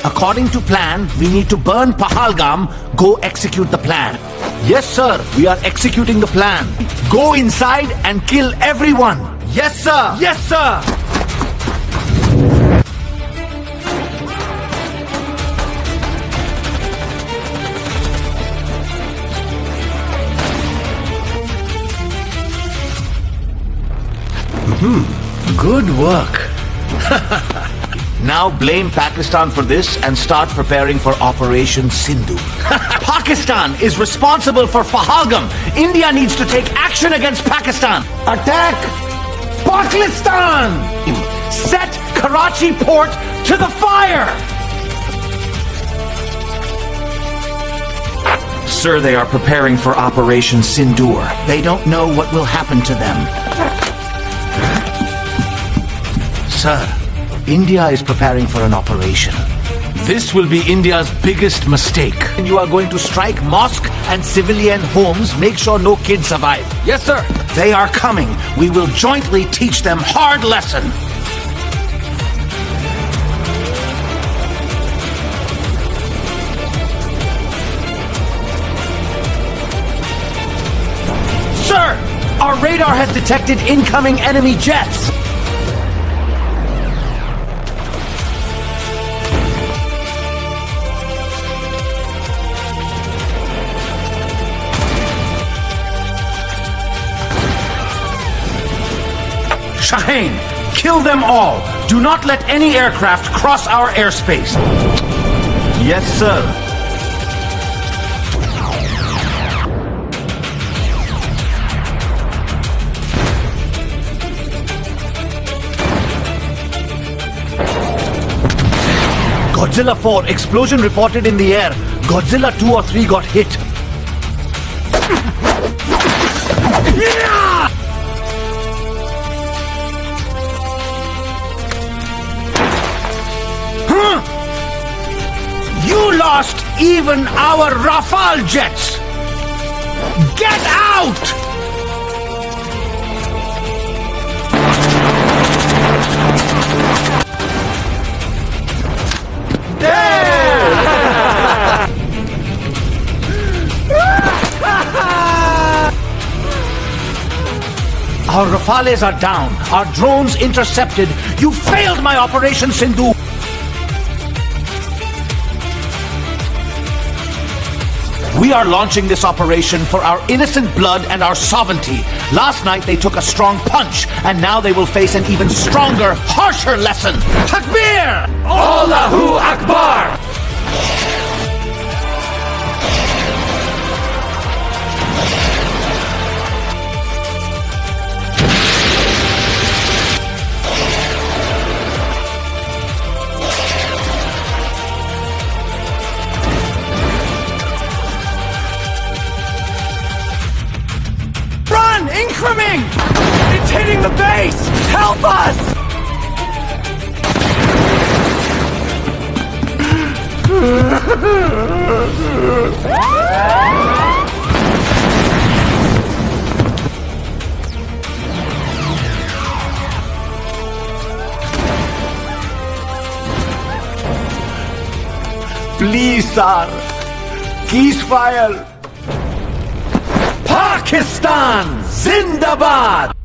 According to plan, we need to burn Pahalgam. Go execute the plan. Yes, sir. We are executing the plan. Go inside and kill everyone. Yes, sir. Yes, sir. Good work. Now blame Pakistan for this and start preparing for Operation Sindoor. Pakistan is responsible for Pahalgam. India needs to take action against Pakistan. Attack Pakistan! Set Karachi port to the fire! Sir, they are preparing for Operation Sindoor. They don't know what will happen to them. Sir, India is preparing for an operation. This will be India's biggest mistake. You are going to strike mosque and civilian homes. Make sure no kids survive. Yes, sir. They are coming. We will jointly teach them hard lesson. Sir, our radar has detected incoming enemy jets. Shaheen, kill them all. Do not let any aircraft cross our airspace. Yes, sir. Godzilla 4, explosion reported in the air. Godzilla 2 or 3 got hit. You lost even our Rafale jets! Get out! Our Rafales are down. Our drones intercepted. You failed my Operation Sindoor. We are launching this operation for our innocent blood and our sovereignty. Last night they took a strong punch, and now they will face an even stronger, harsher lesson. Takbir! Allahu Akbar! Incoming! It's hitting the base! Help us! Please, sir. Ceasefire. Pakistan Zindabad!